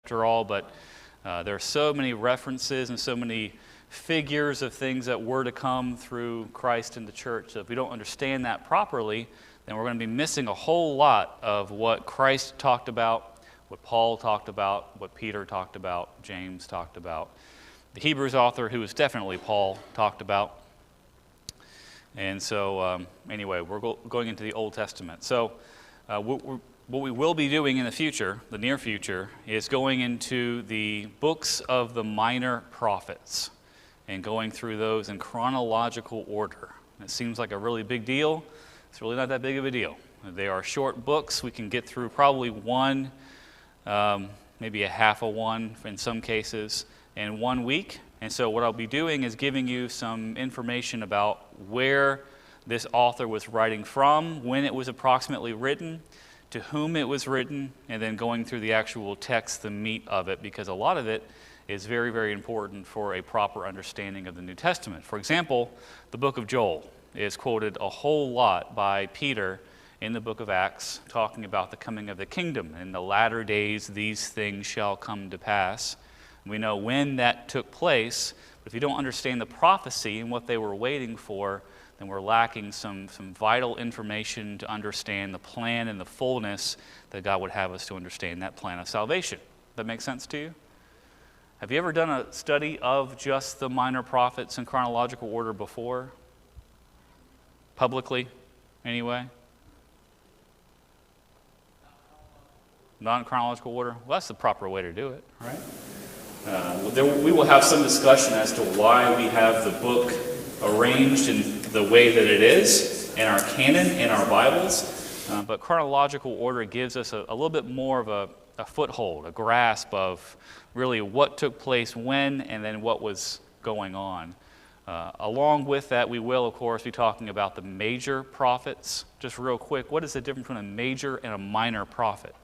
after all, but there are so many references and so many figures of things that were to come through Christ and the church. So if we don't understand that properly, then we're going to be missing a whole lot of what Christ talked about, what Paul talked about, what Peter talked about, James talked about, the Hebrews author, who was definitely Paul, talked about. And so anyway, we're going into the Old Testament. So what we will be doing in the future, the near future, is going into the books of the minor prophets and going through those in chronological order. It seems like a really big deal. It's really not that big of a deal. They are short books. We can get through probably one, maybe a half of one in some cases, in 1 week. And so what I'll be doing is giving you some information about where this author was writing from, when it was approximately written, to whom it was written, and then going through the actual text, the meat of it, because a lot of it is very, very important for a proper understanding of the New Testament. For example, the book of Joel is quoted a whole lot by Peter in the book of Acts, talking about the coming of the kingdom. In the latter days, these things shall come to pass. We know when that took place, but if you don't understand the prophecy and what they were waiting for, then we're lacking some vital information to understand the plan and the fullness that God would have us to understand that plan of salvation. That make sense to you? Have you ever done a study of just the minor prophets in chronological order before? Publicly, anyway? Not in chronological order? Well, that's the proper way to do it, right? We will have some discussion as to why we have the book arranged in the way that it is in our canon, in our Bibles. But chronological order gives us a little bit more of a foothold, a grasp of really what took place when and then what was going on. Along with that, we will, of course, be talking about the major prophets. Just real quick, what is the difference between a major and a minor prophet?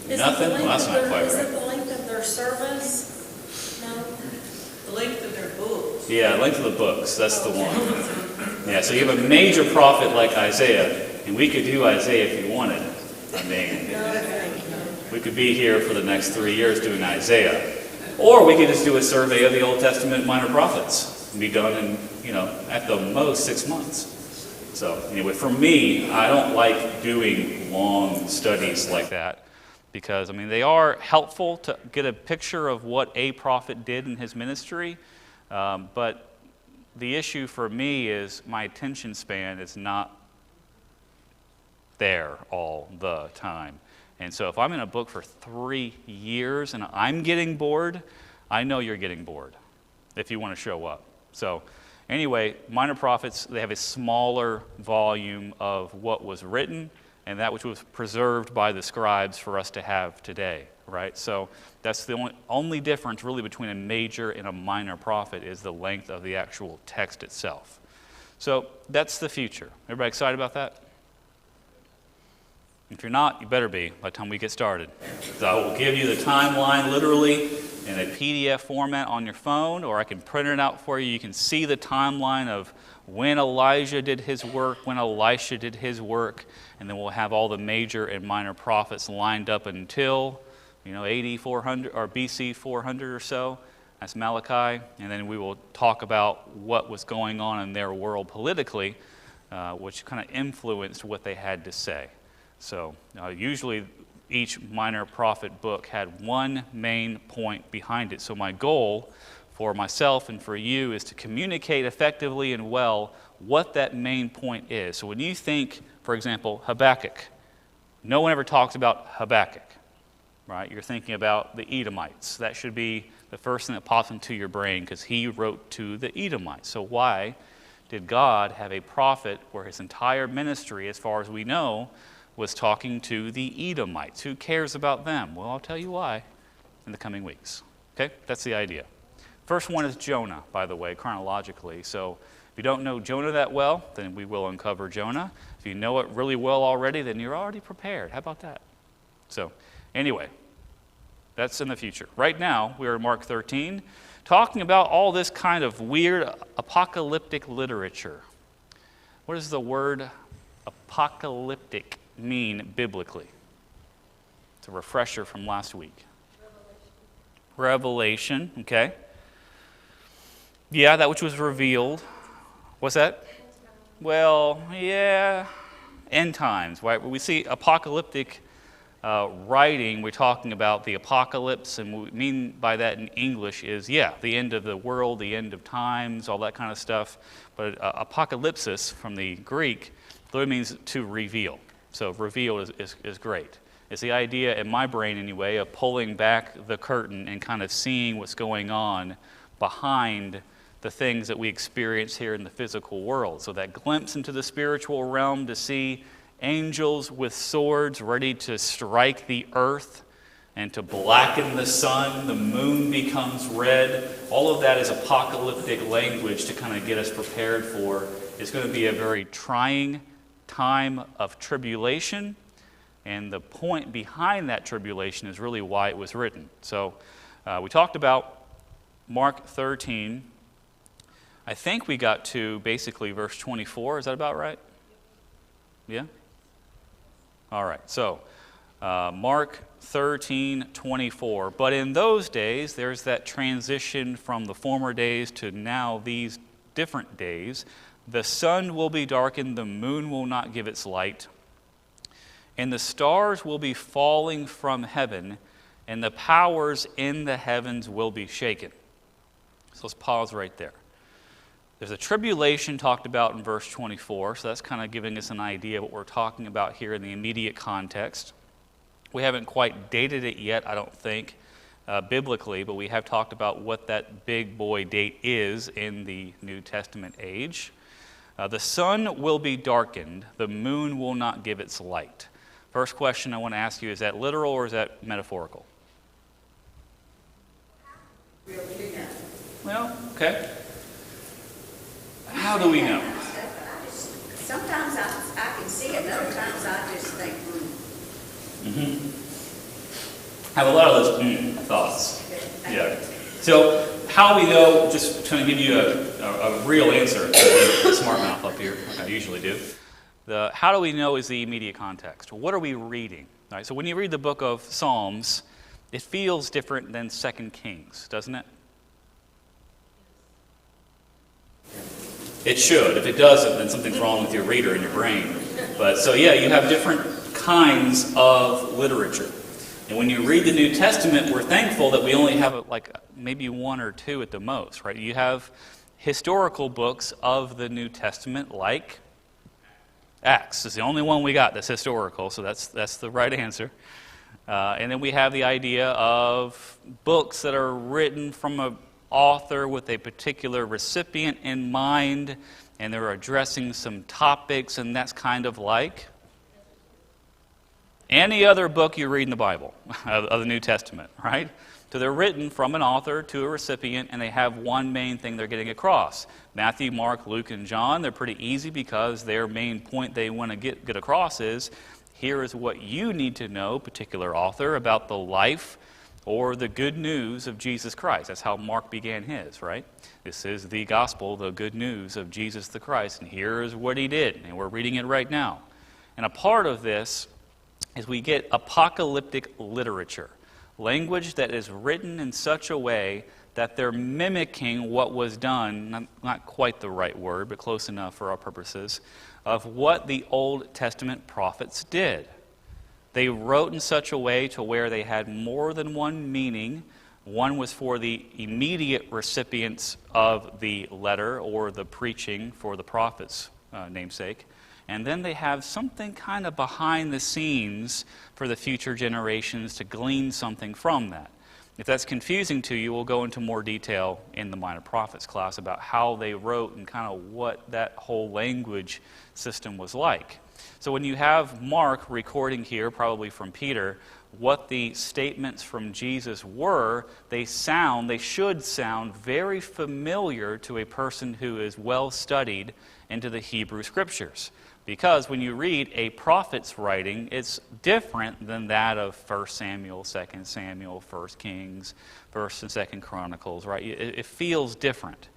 Nothing? Well, that's not quite right. Is it the length of their service? No? The length of their books. Yeah, length of the books. That's the one. Yeah, so you have a major prophet like Isaiah, and we could do Isaiah if you wanted. I mean, we could be here for the next 3 years doing Isaiah. Or we could just do a survey of the Old Testament minor prophets and be done in, at the most 6 months. So anyway, for me, I don't like doing long studies like that. Because, they are helpful to get a picture of what a prophet did in his ministry, but the issue for me is my attention span is not there all the time. And so if I'm in a book for 3 years and I'm getting bored, I know you're getting bored if you want to show up. So anyway, minor prophets, they have a smaller volume of what was written, and that which was preserved by the scribes for us to have today, right? So that's the only difference really between a major and a minor prophet is the length of the actual text itself. So that's the future. Everybody excited about that? If you're not, you better be by the time we get started. So I will give you the timeline literally in a PDF format on your phone, or I can print it out for you. You can see the timeline of when Elijah did his work, when Elisha did his work, and then we'll have all the major and minor prophets lined up until, AD 400 or BC 400 or so. That's Malachi, and then we will talk about what was going on in their world politically, which kind of influenced what they had to say. So usually each minor prophet book had one main point behind it. So my goal for myself and for you is to communicate effectively and well what that main point is. So when you think, for example, Habakkuk, no one ever talks about Habakkuk, right? You're thinking about the Edomites. That should be the first thing that pops into your brain because he wrote to the Edomites. So why did God have a prophet where his entire ministry, as far as we know, was talking to the Edomites? Who cares about them? Well, I'll tell you why in the coming weeks. Okay, that's the idea. First one is Jonah, by the way, chronologically. So if you don't know Jonah that well, then we will uncover Jonah. If you know it really well already, then you're already prepared. How about that? So anyway, that's in the future. Right now, we are in Mark 13, talking about all this kind of weird apocalyptic literature. What does the word apocalyptic mean biblically? It's a refresher from last week. Revelation, okay. Yeah, that which was revealed. What's that? Well, yeah, end times, right? When we see apocalyptic writing, we're talking about the apocalypse, and what we mean by that in English is, yeah, the end of the world, the end of times, all that kind of stuff. But apocalypsis from the Greek literally means to reveal. So reveal is great. It's the idea, in my brain anyway, of pulling back the curtain and kind of seeing what's going on behind the things that we experience here in the physical world. So that glimpse into the spiritual realm to see angels with swords ready to strike the earth and to blacken the sun, the moon becomes red. All of that is apocalyptic language to kind of get us prepared for. It's going to be a very trying time of tribulation, and the point behind that tribulation is really why it was written. So we talked about Mark 13. I think we got to basically verse 24. Is that about right? Yeah? All right. So Mark 13:24. But in those days, there's that transition from the former days to now these different days. The sun will be darkened, the moon will not give its light, and the stars will be falling from heaven, and the powers in the heavens will be shaken. So let's pause right there. There's a tribulation talked about in verse 24, so that's kind of giving us an idea of what we're talking about here in the immediate context. We haven't quite dated it yet, I don't think, biblically, but we have talked about what that big boy date is in the New Testament age. The sun will be darkened, the moon will not give its light. First question I want to ask you, is that literal or is that metaphorical? Well, okay. How do we know? Sometimes I can see it, and other times I just think, Have a lot of those thoughts. Yeah. So how we know, just trying to give you a real answer, a smart mouth up here, like I usually do. How do we know is the immediate context. What are we reading? All right, so when you read the book of Psalms, it feels different than 2 Kings, doesn't it? It should. If it doesn't, then something's wrong with your reader and your brain. But so yeah, you have different kinds of literature. And when you read the New Testament, we're thankful that we only have like maybe one or two at the most, right? You have historical books of the New Testament like Acts. It's the only one we got that's historical, so that's the right answer. And then we have the idea of books that are written from an author with a particular recipient in mind, and they're addressing some topics, and that's kind of like any other book you read in the Bible, of the New Testament, right? So they're written from an author to a recipient, and they have one main thing they're getting across. Matthew, Mark, Luke, and John, they're pretty easy because their main point they want to get across is, here is what you need to know, particular author, about the life or the good news of Jesus Christ. That's how Mark began his, right? This is the gospel, the good news of Jesus the Christ, and here is what he did, and we're reading it right now. And a part of this is we get apocalyptic literature, language that is written in such a way that they're mimicking what was done, not quite the right word, but close enough for our purposes, of what the Old Testament prophets did. They wrote in such a way to where they had more than one meaning. One was for the immediate recipients of the letter or the preaching for the prophet's namesake. And then they have something kind of behind the scenes for the future generations to glean something from that. If that's confusing to you, we'll go into more detail in the Minor Prophets class about how they wrote and kind of what that whole language system was like. So when you have Mark recording here, probably from Peter, what the statements from Jesus were, they should sound very familiar to a person who is well studied into the Hebrew Scriptures. Because when you read a prophet's writing, it's different than that of 1 Samuel, 2 Samuel, 1 Kings, 1 and 2 Chronicles, right? It feels different.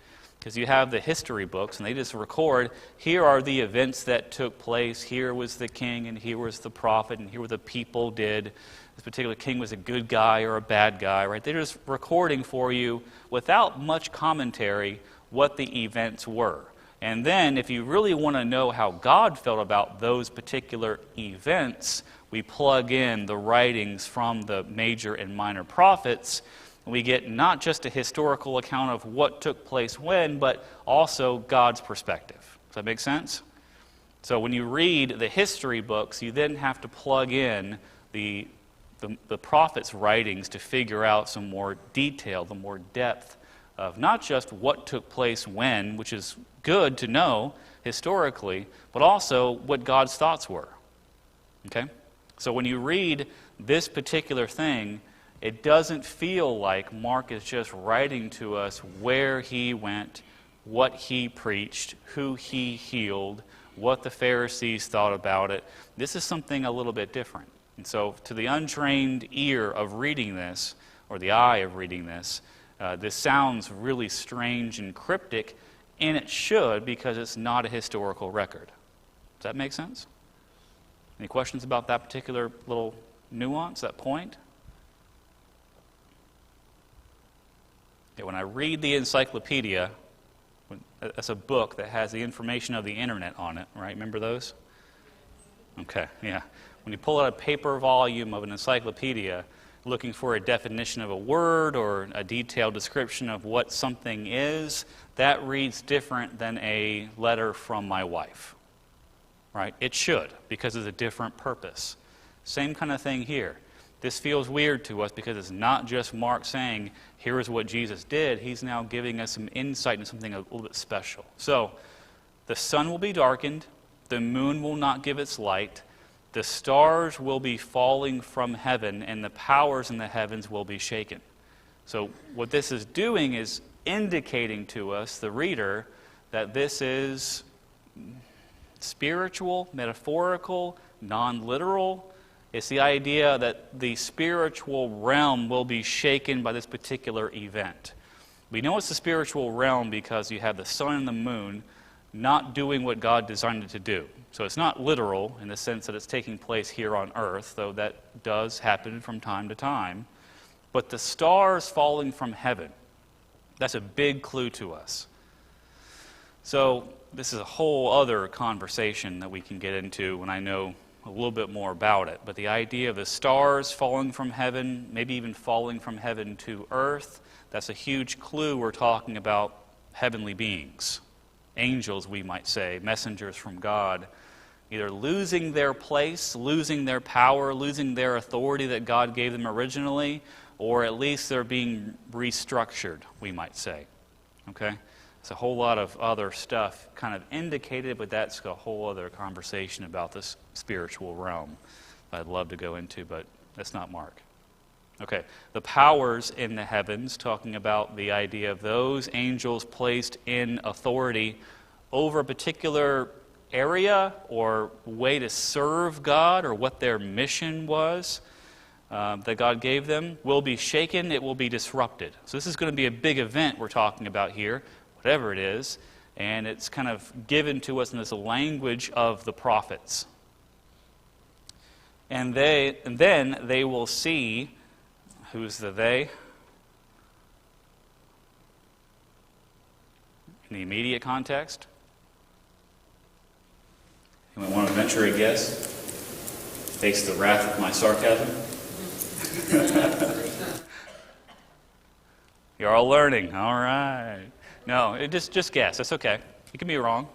Because you have the history books, and they just record, here are the events that took place, here was the king, and here was the prophet, and here were the people did. This particular king was a good guy or a bad guy, right? They're just recording for you, without much commentary, what the events were. And then, if you really want to know how God felt about those particular events, we plug in the writings from the major and minor prophets. We get not just a historical account of what took place when, but also God's perspective. Does that make sense? So when you read the history books, you then have to plug in the prophets' writings to figure out some more detail, the more depth of not just what took place when, which is good to know historically, but also what God's thoughts were. Okay? So when you read this particular thing, it doesn't feel like Mark is just writing to us where he went, what he preached, who he healed, what the Pharisees thought about it. This is something a little bit different. And so to the untrained ear of reading this, or the eye of reading this, this sounds really strange and cryptic, and it should, because it's not a historical record. Does that make sense? Any questions about that particular little nuance, that point? Okay, when I read the encyclopedia, that's a book that has the information of the internet on it, right? Remember those? Okay, yeah. When you pull out a paper volume of an encyclopedia, looking for a definition of a word or a detailed description of what something is, that reads different than a letter from my wife, right? It should, because it's a different purpose. Same kind of thing here. This feels weird to us because it's not just Mark saying, here is what Jesus did. He's now giving us some insight into something a little bit special. So, the sun will be darkened, the moon will not give its light, the stars will be falling from heaven, and the powers in the heavens will be shaken. So what this is doing is indicating to us, the reader, that this is spiritual, metaphorical, non-literal. It's the idea that the spiritual realm will be shaken by this particular event. We know it's the spiritual realm because you have the sun and the moon not doing what God designed it to do. So it's not literal in the sense that it's taking place here on earth, though that does happen from time to time. But the stars falling from heaven, that's a big clue to us. So this is a whole other conversation that we can get into when I know a little bit more about it. But the idea of the stars falling from heaven, maybe even falling from heaven to earth, that's a huge clue we're talking about heavenly beings. Angels, we might say, messengers from God, either losing their place, losing their power, losing their authority that God gave them originally, or at least they're being restructured, we might say. Okay? It's a whole lot of other stuff kind of indicated, but that's a whole other conversation about this spiritual realm I'd love to go into, but that's not Mark. Okay, the powers in the heavens, talking about the idea of those angels placed in authority over a particular area or way to serve God or what their mission was that God gave them, will be shaken, it will be disrupted. So this is going to be a big event we're talking about here, whatever it is, and it's kind of given to us in this language of the prophets. And then they will see. Who's the they? In the immediate context? Anyone want to venture a guess? Face the wrath of my sarcasm? You're all learning. All right. No, just guess. That's okay. You can be wrong.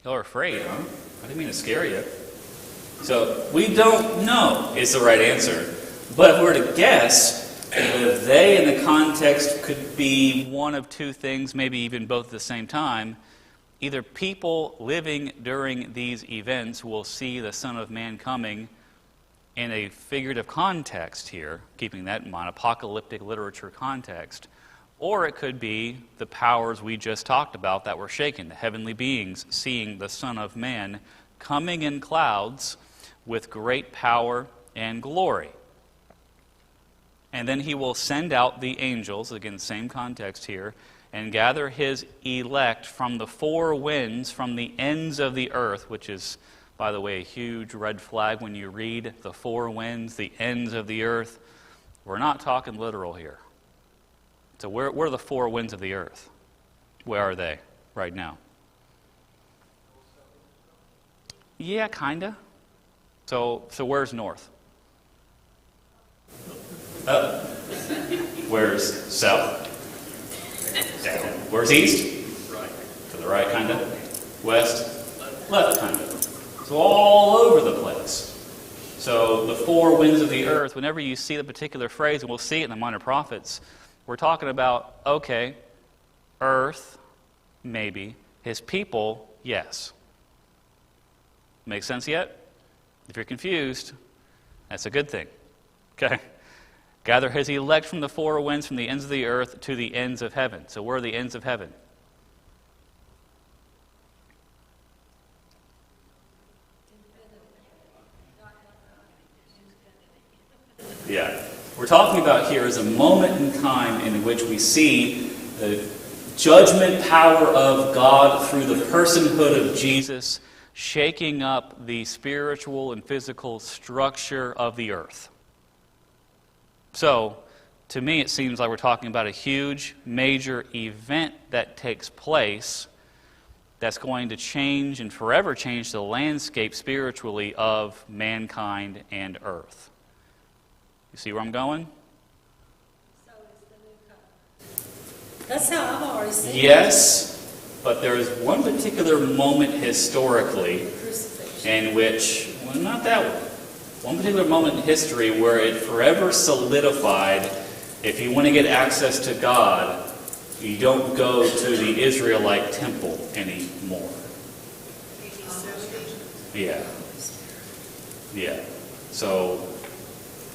Y'all are afraid, huh? I didn't mean to scare you. So, we don't know is the right answer. But if we were to guess, the they in the context could be one of two things, maybe even both at the same time. Either people living during these events will see the Son of Man coming in a figurative context here, keeping that in mind, apocalyptic literature context. Or it could be the powers we just talked about that were shaken, the heavenly beings seeing the Son of Man coming in clouds with great power and glory. And then he will send out the angels, again, same context here, and gather his elect from the four winds, from the ends of the earth, which is, by the way, a huge red flag when you read the four winds, the ends of the earth. We're not talking literal here. So where are the four winds of the earth? Where are they right now? Yeah, kind of. So where's north? Up. Where's south? Down. Where's east? Right. To the right, kind of. West? Left, kind of. So all over the place. So the four winds of the earth, whenever you see the particular phrase, and we'll see it in the Minor Prophets, we're talking about, okay, earth, maybe. His people, yes. Make sense yet? If you're confused, that's a good thing. Okay? Gather his elect from the four winds, from the ends of the earth to the ends of heaven. So where are the ends of heaven? Yeah. We're talking about here is a moment in time in which we see the judgment power of God through the personhood of Jesus shaking up the spiritual and physical structure of the earth. So, to me, it seems like we're talking about a huge, major event that takes place that's going to change and forever change the landscape spiritually of mankind and earth. You see where I'm going? So is the new covenant. That's how I've always seen it. Yes, but there is one particular moment historically Crucifixion. in which, well, not that one particular moment in history where it forever solidified, if you want to get access to God, you don't go to the Israelite temple anymore. Yeah. Yeah. So,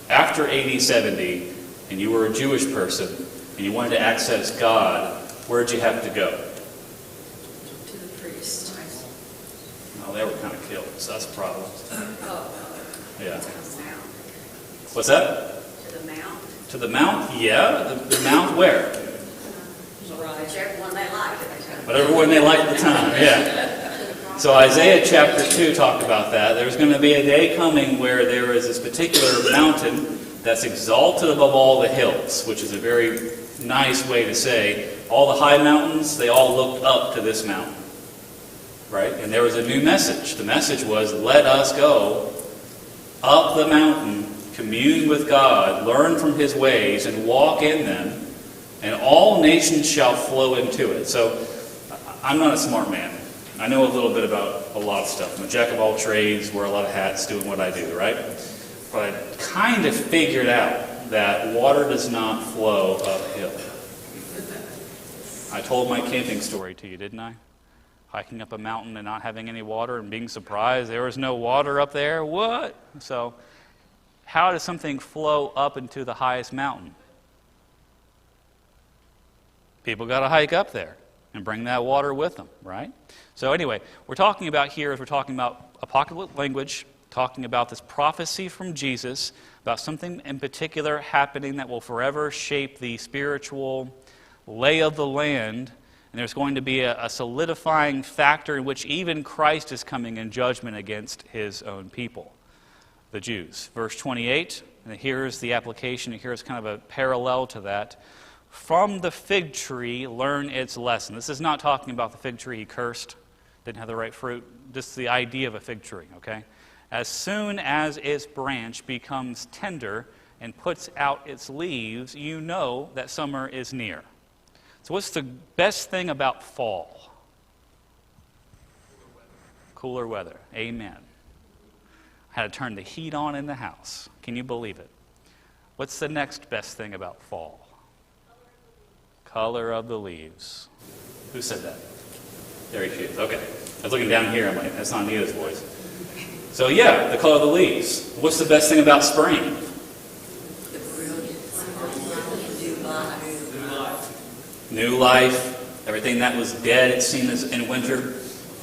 after AD 70, and you were a Jewish person, and you wanted to access God, where'd you have to go? To the priest. Oh, they were kind of killed, so that's a problem. Oh, Yeah. to the mount. What's that? To the mount. To the mount? Yeah. The mount where? Whichever one they liked. Whatever one they liked at the time, yeah. So Isaiah chapter 2 talked about that. There's going to be a day coming where there is this particular mountain that's exalted above all the hills, which is a very nice way to say all the high mountains, they all looked up to this mountain. Right? And there was a new message. The message was, let us go up the mountain, commune with God, learn from His ways, and walk in them, and all nations shall flow into it. So, I'm not a smart man. I know a little bit about a lot of stuff. I'm a jack of all trades, wear a lot of hats, doing what I do, right? But I kind of figured out that water does not flow uphill. I told my camping story to you, didn't I? Hiking up a mountain and not having any water and being surprised there was no water up there. What? So, how does something flow up into the highest mountain? People got to hike up there and bring that water with them, right? So anyway, we're talking about apocalyptic language, talking about this prophecy from Jesus, about something in particular happening that will forever shape the spiritual lay of the land. And there's going to be a solidifying factor in which even Christ is coming in judgment against His own people, the Jews. Verse 28, and here's the application, and here's kind of a parallel to that. From the fig tree, learn its lesson. This is not talking about the fig tree he cursed, didn't have the right fruit, just the idea of a fig tree, okay? As soon as its branch becomes tender and puts out its leaves, you know that summer is near. So what's the best thing about fall? Cooler weather. Amen. I had to turn the heat on in the house. Can you believe it? What's the next best thing about fall? Color of the leaves. Who said that? There he is. Okay. I was looking down here. I'm like, that's not Anita's voice. So yeah, the color of the leaves. What's the best thing about spring? New life. Everything that was dead, it seems, in winter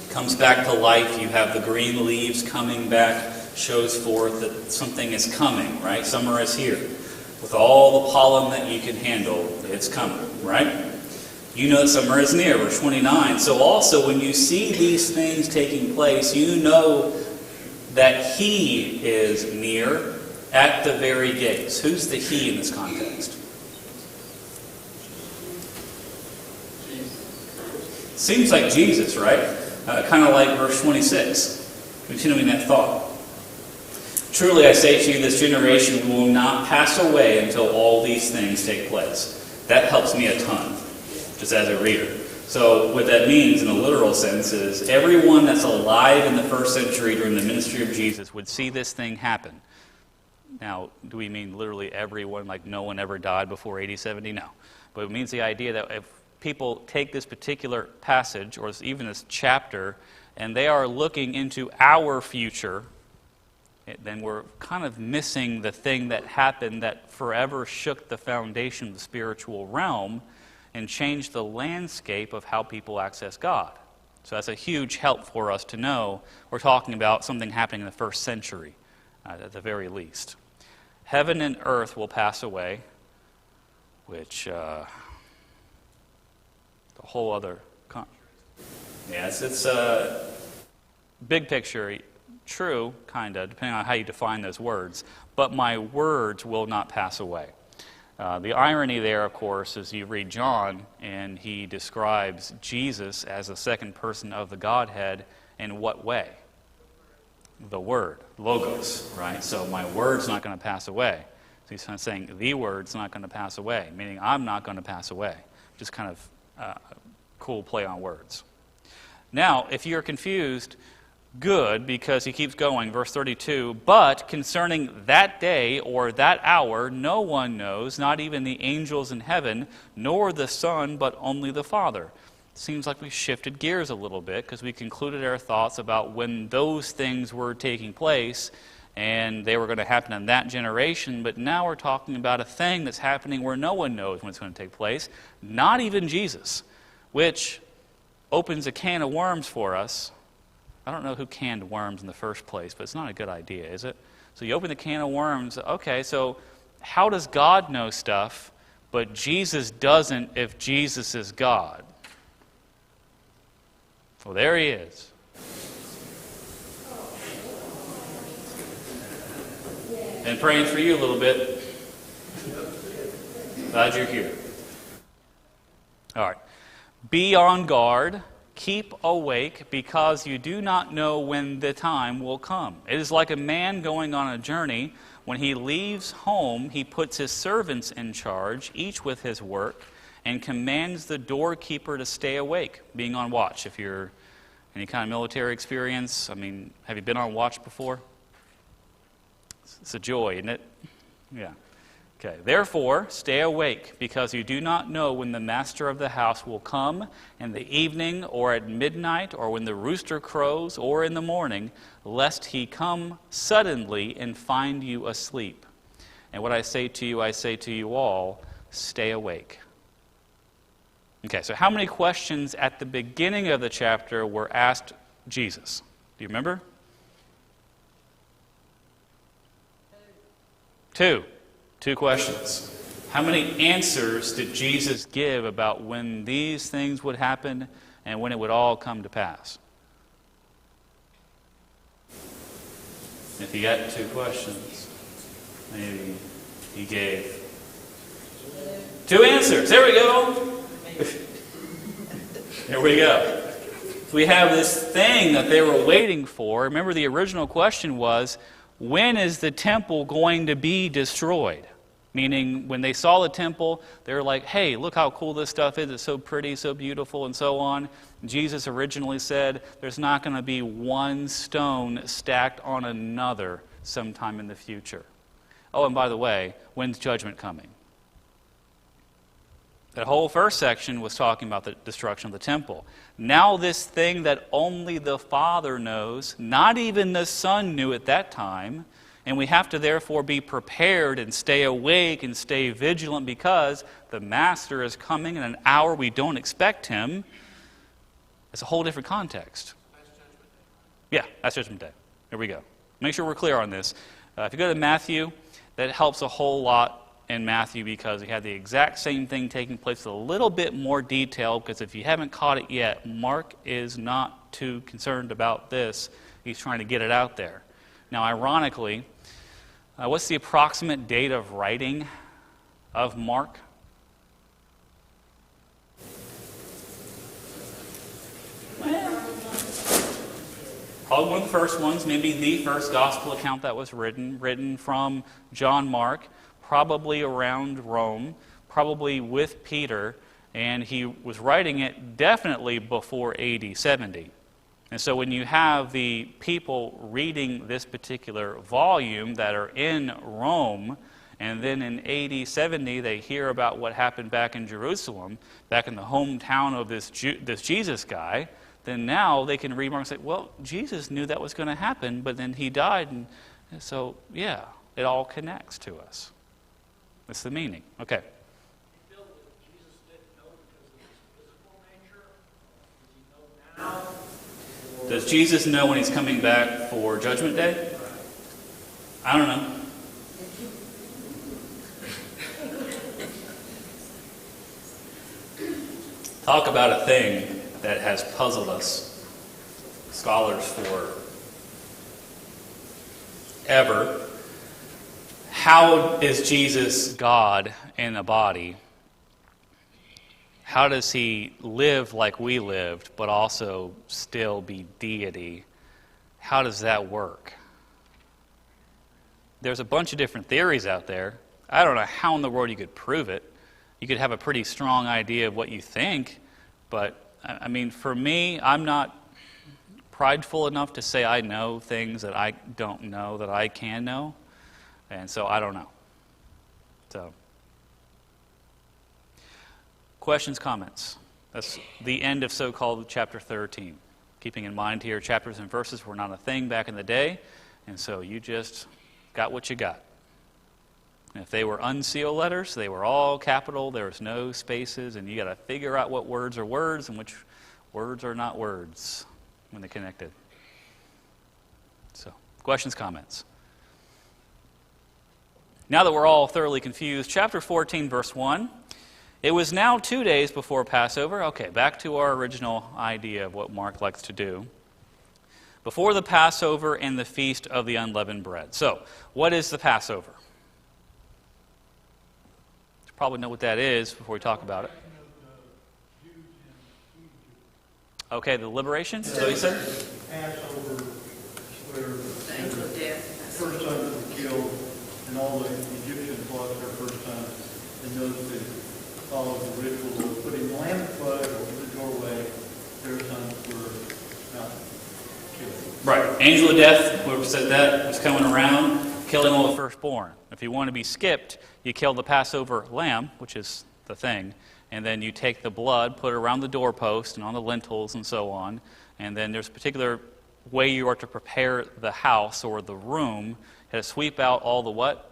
comes back to life. You have the green leaves coming back, shows forth that something is coming, right? Summer is here. with all the pollen that you can handle, it's coming, right? You know that summer is near, verse 29. So also when you see these things taking place, you know that he is near at the very gates. Who's the he in this context? Seems like Jesus, right? Kind of like verse 26. Continuing that thought. Truly I say to you, this generation will not pass away until all these things take place. That helps me a ton, just as a reader. So what that means in a literal sense is everyone that's alive in the first century during the ministry of Jesus would see this thing happen. Now, do we mean literally everyone, like no one ever died before AD 70? No. But it means the idea that if people take this particular passage, or even this chapter, and they are looking into our future, then we're kind of missing the thing that happened that forever shook the foundation of the spiritual realm and changed the landscape of how people access God. So that's a huge help for us to know. We're talking about something happening in the first century, at the very least. Heaven and earth will pass away, which the whole other... Yes, it's big picture. True, kind of, depending on how you define those words. But my words will not pass away. The irony there, of course, is you read John, and he describes Jesus as the second person of the Godhead in what way? The Word, Logos, right? So my word's not going to pass away. So he's kind of saying the word's not going to pass away, meaning I'm not going to pass away. Just kind of a cool play on words. Now, if you're confused, good, because he keeps going, verse 32, but concerning that day or that hour, no one knows, not even the angels in heaven, nor the Son, but only the Father. Seems like we shifted gears a little bit because we concluded our thoughts about when those things were taking place and they were going to happen in that generation, but now we're talking about a thing that's happening where no one knows when it's going to take place, not even Jesus, which opens a can of worms for us. I don't know who canned worms in the first place, but it's not a good idea, is it? So you open the can of worms, okay, so how does God know stuff, but Jesus doesn't if Jesus is God? Well, there he is. And praying for you a little bit. Glad you're here. All right. Be on guard. Keep awake, because you do not know when the time will come. It is like a man going on a journey. When he leaves home, he puts his servants in charge, each with his work, and commands the doorkeeper to stay awake, being on watch. If you're any kind of military experience, I mean, have you been on watch before? It's a joy, isn't it? Yeah. Okay. Therefore, stay awake, because you do not know when the master of the house will come, in the evening, or at midnight, or when the rooster crows, or in the morning, lest he come suddenly and find you asleep. And what I say to you all, stay awake. Okay, so how many questions at the beginning of the chapter were asked Jesus? Do you remember? 2. 2 questions. How many answers did Jesus give about when these things would happen and when it would all come to pass? If you got 2 questions, maybe he gave 2 answers. There we go. There we go. We have this thing that they were waiting for. Remember, the original question was, when is the temple going to be destroyed? Meaning, when they saw the temple, they were like, hey, look how cool this stuff is. It's so pretty, so beautiful, and so on. Jesus originally said there's not going to be one stone stacked on another sometime in the future. Oh, and by the way, when's judgment coming? That whole first section was talking about the destruction of the temple. Now this thing that only the Father knows, not even the Son knew at that time, and we have to therefore be prepared and stay awake and stay vigilant because the Master is coming in an hour we don't expect him. It's a whole different context. Yeah, that's Judgment Day. There we go. Make sure we're clear on this. If you go to Matthew, that helps a whole lot in Matthew because he had the exact same thing taking place with a little bit more detail, because if you haven't caught it yet, Mark is not too concerned about this. He's trying to get it out there. Now, ironically, what's the approximate date of writing of Mark? Probably one of the first ones, maybe the first gospel account that was written from John Mark, probably around Rome, probably with Peter, and he was writing it definitely before AD 70. And so when you have the people reading this particular volume that are in Rome, and then in AD 70 they hear about what happened back in Jerusalem, back in the hometown of this Jesus guy, then now they can read Mark and say, well, Jesus knew that was going to happen, but then he died. And so, yeah, it all connects to us. That's the meaning. Okay. Does Jesus know when he's coming back for Judgment Day? I don't know. Talk about a thing that has puzzled us, scholars, for ever. How is Jesus God in a body? How does he live like we lived, but also still be deity? How does that work? There's a bunch of different theories out there. I don't know how in the world you could prove it. You could have a pretty strong idea of what you think, but I mean, for me, I'm not prideful enough to say I know things that I don't know that I can know, and so I don't know. So, questions, comments? That's the end of so-called chapter 13. Keeping in mind here, chapters and verses were not a thing back in the day, and so you just got what you got. And if they were unsealed letters, they were all capital, there was no spaces, and you got to figure out what words are words and which words are not words when they're connected. So, questions, comments? Now that we're all thoroughly confused, chapter 14, verse 1. It was now 2 days before Passover. Okay, back to our original idea of what Mark likes to do. Before the Passover and the Feast of the Unleavened Bread. So, what is the Passover? You probably know what that is before we talk about it. Okay, the liberation? So he said? Passover, where The angel of death. first sons were killed, and all the Egyptians lost their first sons, and those that followed the ritual of putting lamb's blood over the doorway, their sons were not killed. Right. Angel of death, whoever said that, was coming around, killing all the firstborn. If you want to be skipped, you kill the Passover lamb, which is the thing, and then you take the blood, put it around the doorpost and on the lintels and so on, and then there's a particular way you are to prepare the house or the room. You have to sweep out all the what?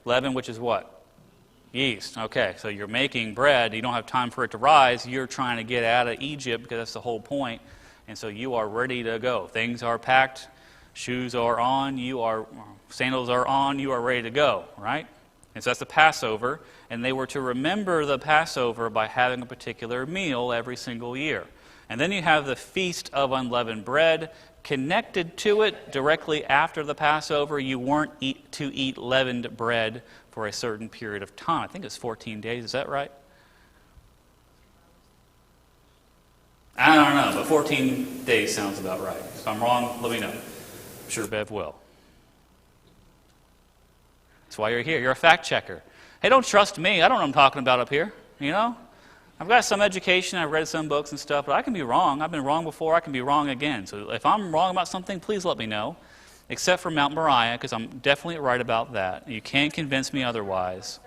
Leaven, which is what? Yeast. Okay, so you're making bread. You don't have time for it to rise. You're trying to get out of Egypt because that's the whole point. And so you are ready to go. Things are packed. Shoes are on. Sandals are on. You are ready to go, right? And so that's the Passover. And they were to remember the Passover by having a particular meal every single year. And then you have the Feast of Unleavened Bread. Connected to it, directly after the Passover, you weren't to eat leavened bread for a certain period of time. I think it's 14 days. Is that right? I don't know, but 14 days sounds about right. If I'm wrong, let me know. I'm sure Bev will. That's why you're here. You're a fact checker. Hey, don't trust me. I don't know what I'm talking about up here. You know? I've got some education. I've read some books and stuff, but I can be wrong. I've been wrong before. I can be wrong again. So if I'm wrong about something, please let me know. Except for Mount Moriah, because I'm definitely right about that. You can't convince me otherwise.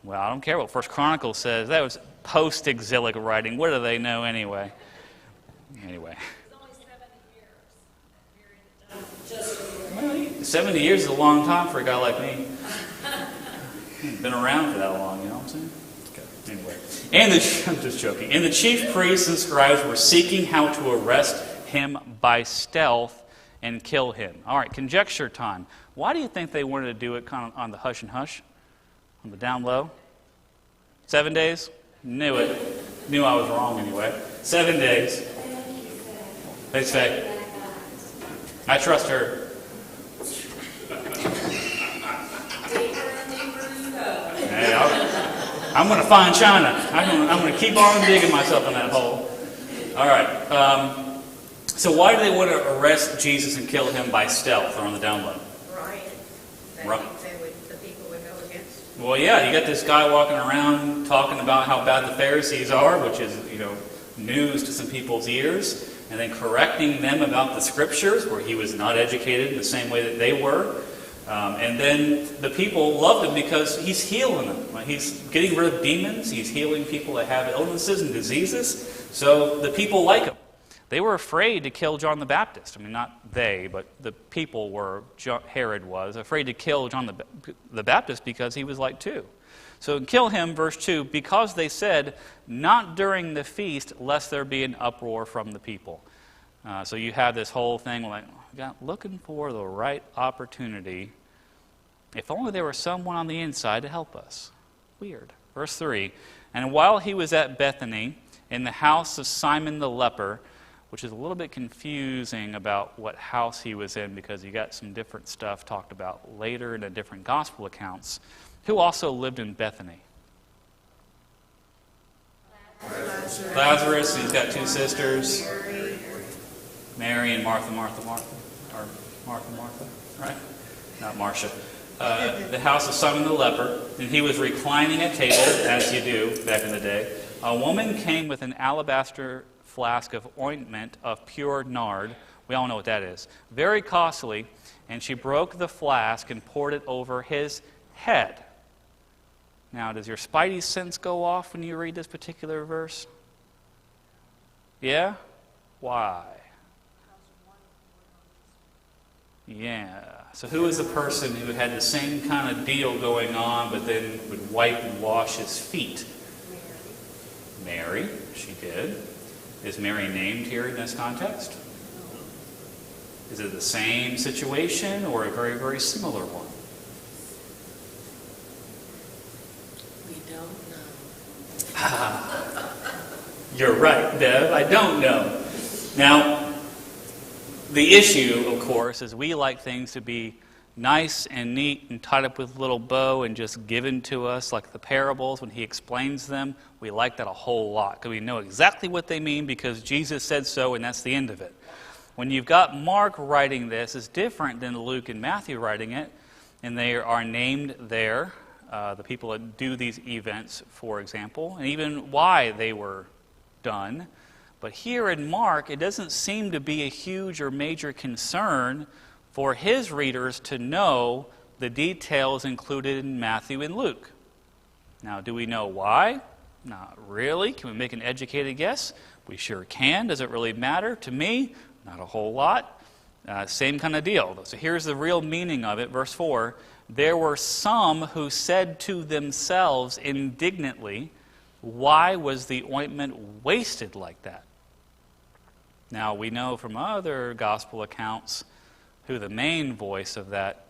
Well, I don't care what First Chronicles says. That was post-exilic writing. What do they know anyway? Anyway. 70 years is a long time for a guy like me. Been around for that long, you know what I'm saying? Okay. Anyway. I'm just joking. And the chief priests and scribes were seeking how to arrest him by stealth and kill him. All right, conjecture time. Why do you think they wanted to do it kind of on the hush and hush? On the down low? 7 days? Knew it. Knew I was wrong anyway. 7 days. Thanks, Faye. I trust her. Hey, I'm going to find China. I'm going to keep on digging myself in that hole. All right. So why do they want to arrest Jesus and kill him by stealth or on the down low? Right. Right. The people would go against. Well, yeah, you got this guy walking around talking about how bad the Pharisees are, which is, news to some people's ears, and then correcting them about the Scriptures, where he was not educated in the same way that they were. And then the people loved him because he's healing them. He's getting rid of demons. He's healing people that have illnesses and diseases. So the people like him. They were afraid to kill John the Baptist. I mean, not they, but the people were, Herod was, afraid to kill John the Baptist because he was like too. So kill him, verse 2, because they said, not during the feast, lest there be an uproar from the people. So you have this whole thing like, looking for the right opportunity. If only there were someone on the inside to help us. Weird. Verse 3, and while he was at Bethany, in the house of Simon the leper, which is a little bit confusing about what house he was in because you got some different stuff talked about later in the different gospel accounts, who also lived in Bethany. Lazarus, he's got two sisters, Mary and Martha, or Martha, right? Not Marcia. The house of Simon the leper, and he was reclining at table, as you do back in the day. A woman came with an alabaster flask of ointment of pure nard. We all know what that is. Very costly, and she broke the flask and poured it over his head. Now, does your spidey sense go off when you read this particular verse? Yeah? Why? Yeah. So who is the person who had the same kind of deal going on, but then would wipe and wash his feet? Mary. She did. Is Mary named here in this context? Is it the same situation or a very, very similar one? We don't know. You're right, Bev. I don't know. Now, the issue, of course, is we like things to be nice and neat and tied up with a little bow and just given to us, like the parables when he explains them. We like that a whole lot because we know exactly what they mean because Jesus said so, and that's the end of it. When you've got Mark writing this, it's different than Luke and Matthew writing it, and they are named there, the people that do these events, for example, and even why they were done. But here in Mark, it doesn't seem to be a huge or major concern for his readers to know the details included in Matthew and Luke. Now, do we know why? Not really. Can we make an educated guess? We sure can. Does it really matter? To me, not a whole lot. Same kind of deal. So here's the real meaning of it. Verse 4, there were some who said to themselves indignantly, why was the ointment wasted like that? Now, we know from other gospel accounts who the main voice of that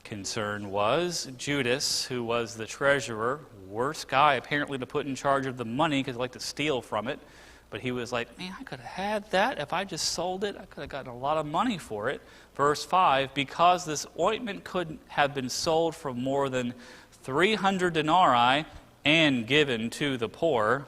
concern was. Judas, who was the treasurer, worst guy apparently to put in charge of the money because he liked to steal from it. But he was like, man, I could have had that. If I just sold it, I could have gotten a lot of money for it. Verse 5, because this ointment could have been sold for more than 300 denarii and given to the poor.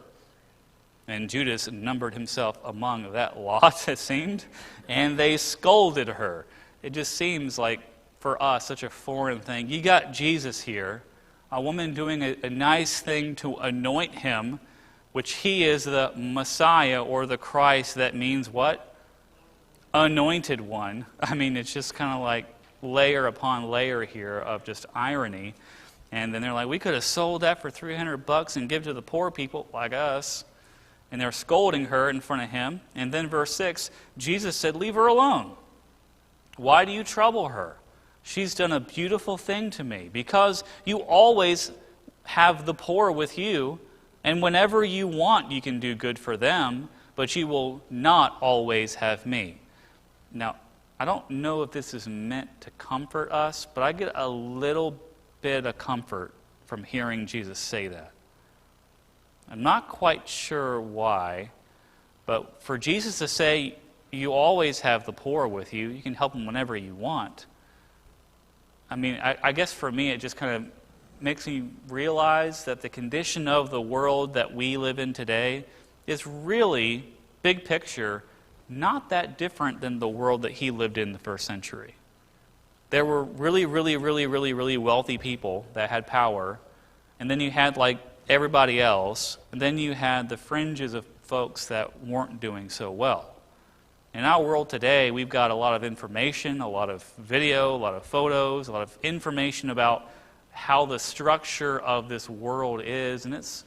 And Judas numbered himself among that lot, it seemed. And they scolded her. It just seems like, for us, such a foreign thing. You got Jesus here, a woman doing a nice thing to anoint him, which he is the Messiah or the Christ. That means what? Anointed one. I mean, it's just kind of like layer upon layer here of just irony. And then they're like, we could have sold that for $300 and give to the poor people like us. And they're scolding her in front of him. And then verse 6, Jesus said, leave her alone. Why do you trouble her? She's done a beautiful thing to me. Because you always have the poor with you, and whenever you want, you can do good for them, but you will not always have me. Now, I don't know if this is meant to comfort us, but I get a little bit of comfort from hearing Jesus say that. I'm not quite sure why, but for Jesus to say, you always have the poor with you, you can help them whenever you want. I mean, I guess for me it just kind of makes me realize that the condition of the world that we live in today is really, big picture, not that different than the world that he lived in the first century. There were really, really, really, really, really wealthy people that had power, and then you had like everybody else, and then you had the fringes of folks that weren't doing so well. In our world today, we've got a lot of information, a lot of video, a lot of photos, a lot of information about how the structure of this world is, and it's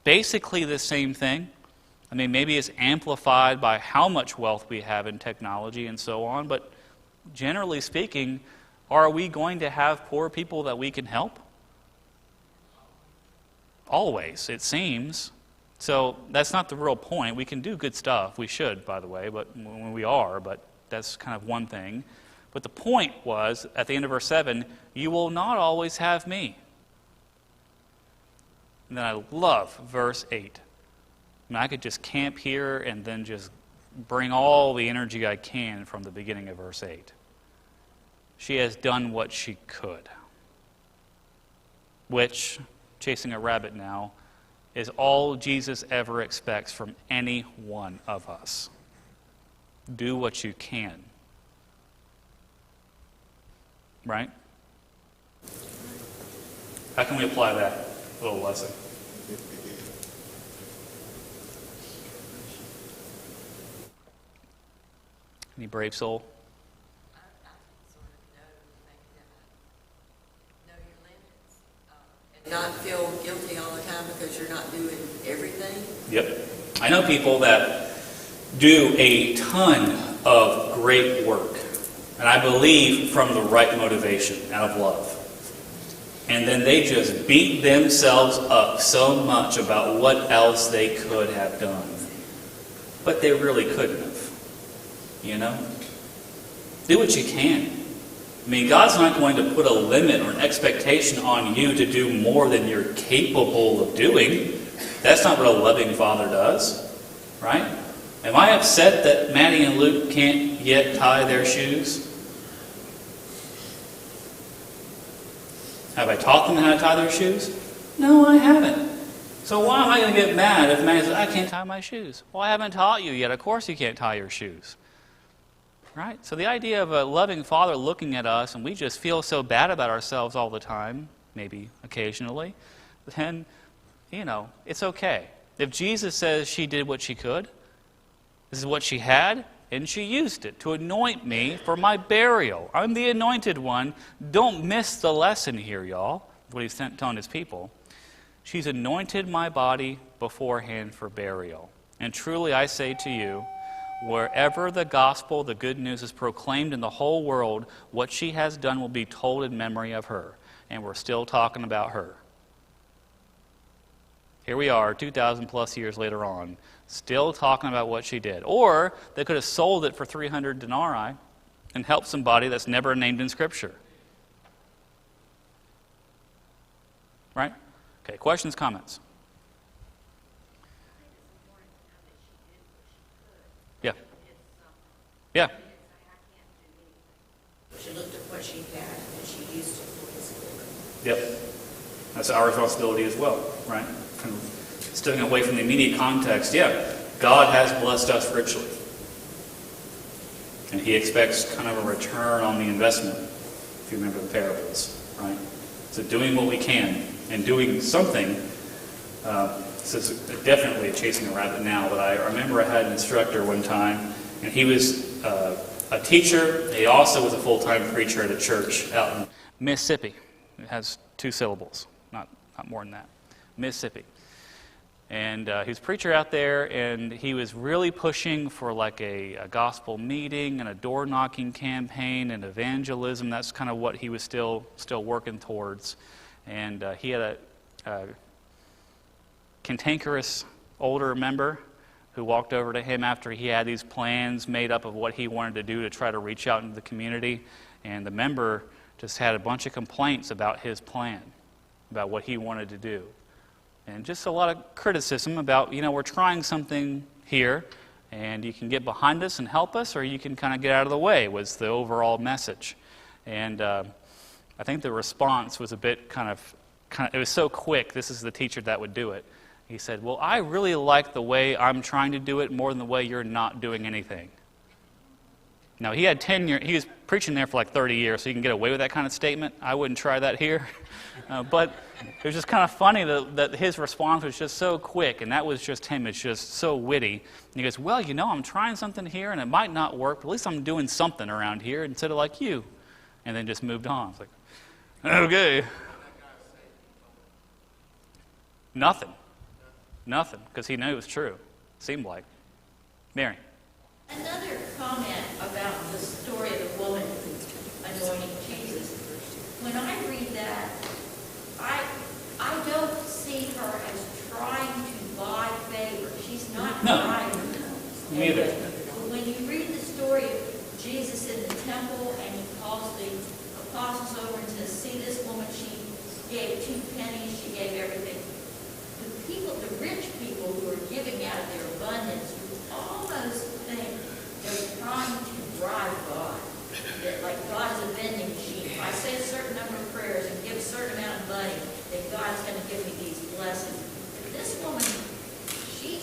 basically the same thing. I mean, maybe it's amplified by how much wealth we have in technology and so on, but generally speaking, are we going to have poor people that we can help? Always, it seems. So that's not the real point. We can do good stuff. We should, by the way, but when we are, but that's kind of one thing. But the point was, at the end of verse 7, you will not always have me. And then I love verse 8. I mean, I could just camp here and then just bring all the energy I can from the beginning of verse 8. She has done what she could. Which, chasing a rabbit now, is all Jesus ever expects from any one of us. Do what you can. Right? How can we apply that little lesson? Any brave soul? I sort of know your limits, and not feel guilty all the time because you're not doing everything. Yep. I know people that do a ton of great work, and I believe from the right motivation, out of love. And then they just beat themselves up so much about what else they could have done. But they really couldn't have. You know? Do what you can. I mean, God's not going to put a limit or an expectation on you to do more than you're capable of doing. That's not what a loving father does. Right? Am I upset that Maddie and Luke can't yet tie their shoes? Have I taught them how to tie their shoes? No, I haven't. So why am I going to get mad if Maddie says, I can't tie my shoes? Well, I haven't taught you yet. Of course you can't tie your shoes. Right? So the idea of a loving father looking at us and we just feel so bad about ourselves all the time, maybe occasionally, then, you know, it's okay. If Jesus says she did what she could, this is what she had, and she used it to anoint me for my burial. I'm the anointed one. Don't miss the lesson here, y'all, what he's telling his people. She's anointed my body beforehand for burial. And truly I say to you, wherever the gospel, the good news is proclaimed in the whole world, what she has done will be told in memory of her. And we're still talking about her. Here we are, 2,000 plus years later on, still talking about what she did. Or they could have sold it for 300 denarii and helped somebody that's never named in Scripture. Right? Okay, questions, comments? Yeah. Yeah. She looked at what she had and she used it for his glory. Yep. That's our responsibility as well, right? Kind of stepping away from the immediate context, yeah, God has blessed us richly. And he expects kind of a return on the investment, if you remember the parables, right? So doing what we can and doing something, this is definitely chasing a rabbit now, but I remember I had an instructor one time, and he was a teacher. He also was a full-time preacher at a church out in Mississippi. It has 2 syllables, not more than that. Mississippi. And he was a preacher out there, and he was really pushing for like a gospel meeting and a door-knocking campaign and evangelism. That's kind of what he was still working towards. And he had a cantankerous older member who walked over to him after he had these plans made up of what he wanted to do to try to reach out into the community. And the member just had a bunch of complaints about his plan, about what he wanted to do. And just a lot of criticism about, we're trying something here, and you can get behind us and help us, or you can kind of get out of the way, was the overall message. And I think the response was a bit it was so quick. This is the teacher that would do it. He said, well, I really like the way I'm trying to do it more than the way you're not doing anything. Now, he had tenure. He was preaching there for like 30 years, so you can get away with that kind of statement. I wouldn't try that here. But it was just kind of funny that his response was just so quick, and that was just him. It's just so witty. And he goes, well, I'm trying something here, and it might not work, but at least I'm doing something around here instead of like you. And then just moved on. It's like, okay. Nothing, because he knew it was true. Seemed like. Mary. Another comment about the story of the woman anointing Jesus. When I read that, I don't see her as trying to buy favor. She's not trying. Neither. But when you read the story of Jesus in the temple and he calls the apostles over and says, see this woman, she gave 2 pennies, she gave everything. The people, the rich people who are giving out of their abundance, almost think they're trying to bribe God. That like God is a vending machine. If I say a certain number of prayers and give a certain amount of money, then God's going to give me these blessings. But this woman, she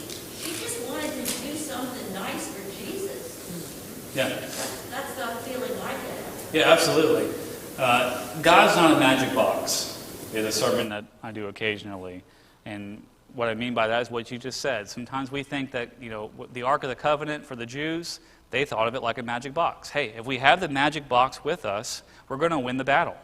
just wanted to do something nice for Jesus. Yeah. That's the feeling I get. Yeah, absolutely. God's not a magic box is a sermon that I do occasionally. And what I mean by that is what you just said. Sometimes we think that, the Ark of the Covenant for the Jews, they thought of it like a magic box. Hey, if we have the magic box with us, we're going to win the battle.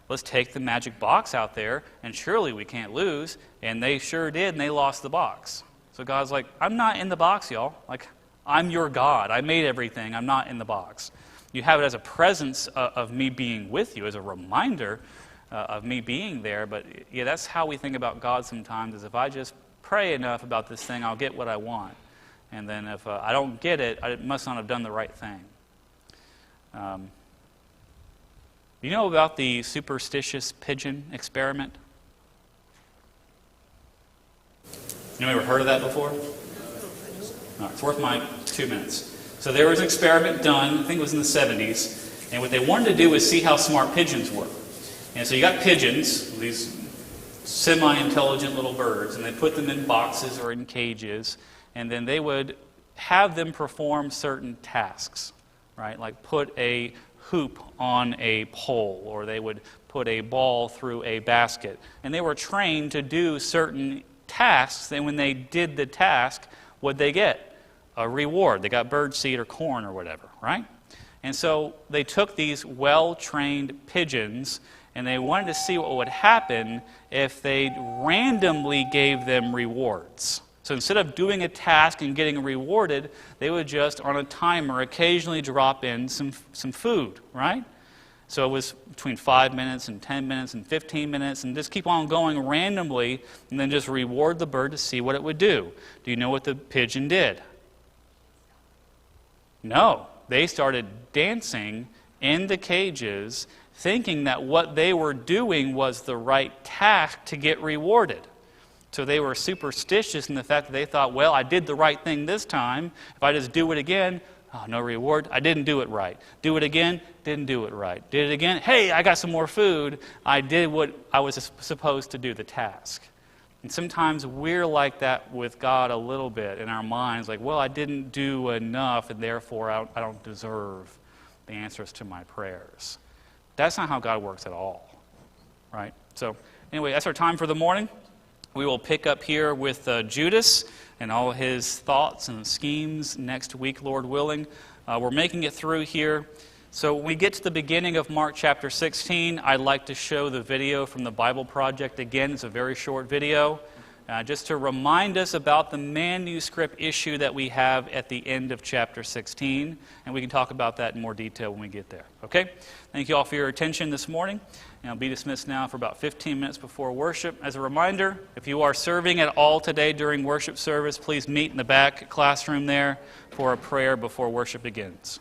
Let's take the magic box out there, and surely we can't lose. And they sure did, and they lost the box. So God's like, I'm not in the box, y'all. Like, I'm your God. I made everything. I'm not in the box. You have it as a presence of me being with you, as a reminder of me being there. But yeah, that's how we think about God sometimes, is if I just pray enough about this thing, I'll get what I want. And then if I don't get it, I must not have done the right thing. You know about the superstitious pigeon experiment? Anyone ever heard of that before? All right, it's worth my 2 minutes. So there was an experiment done, I think it was in the 70s, and what they wanted to do was see how smart pigeons were. And so you got pigeons, these semi-intelligent little birds, and they put them in boxes or in cages, and then they would have them perform certain tasks, right? Like put a hoop on a pole, or they would put a ball through a basket. And they were trained to do certain tasks, and when they did the task, what'd they get? A reward. They got birdseed or corn or whatever, right? And so they took these well-trained pigeons and they wanted to see what would happen if they randomly gave them rewards. So instead of doing a task and getting rewarded, they would just, on a timer, occasionally drop in some food, right? So it was between 5 minutes and 10 minutes and 15 minutes, and just keep on going randomly, and then just reward the bird to see what it would do. Do you know what the pigeon did? No. They started dancing in the cages, thinking that what they were doing was the right task to get rewarded. So they were superstitious in the fact that they thought, well, I did the right thing this time. If I just do it again, oh, no reward. I didn't do it right. Do it again, didn't do it right. Did it again, hey, I got some more food. I did what I was supposed to do, the task. And sometimes we're like that with God a little bit in our minds, like, well, I didn't do enough, and therefore I don't deserve the answers to my prayers. That's not how God works at all, right? So anyway, that's our time for the morning. We will pick up here with Judas and all his thoughts and schemes next week, Lord willing. We're making it through here. So when we get to the beginning of Mark chapter 16, I'd like to show the video from the Bible Project again. It's a very short video. just to remind us about the manuscript issue that we have at the end of chapter 16, and we can talk about that in more detail when we get there. Okay? Thank you all for your attention this morning. And I'll be dismissed now for about 15 minutes before worship. As a reminder, if you are serving at all today during worship service, please meet in the back classroom there for a prayer before worship begins.